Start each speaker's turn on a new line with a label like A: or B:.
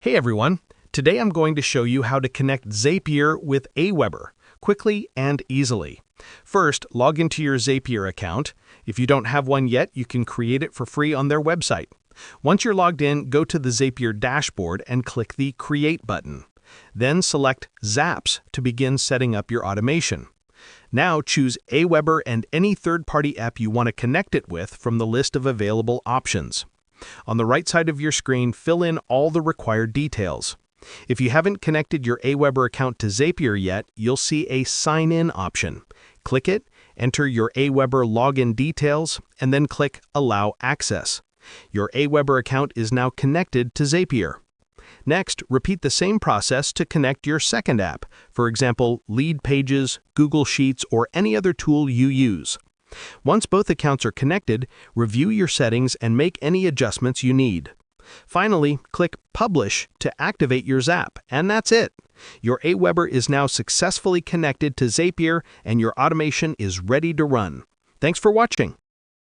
A: Hey everyone! Today I'm going to show you how to connect Zapier with AWeber quickly and easily. First, log into your Zapier account. If you don't have one yet, you can create it for free on their website. Once you're logged in, go to the Zapier dashboard and click the Create button. Then select Zaps to begin setting up your automation. Now choose AWeber and any third-party app you want to connect it with from the list of available options. On the right side of your screen, fill in all the required details. If you haven't connected your AWeber account to Zapier yet, you'll see a Sign In option. Click it, enter your AWeber login details, and then click Allow Access. Your AWeber account is now connected to Zapier. Next, repeat the same process to connect your second app, for example, Lead Pages, Google Sheets, or any other tool you use. Once both accounts are connected, review your settings and make any adjustments you need. Finally, click Publish to activate your Zap, and that's it. Your AWeber is now successfully connected to Zapier, and your automation is ready to run. Thanks for watching.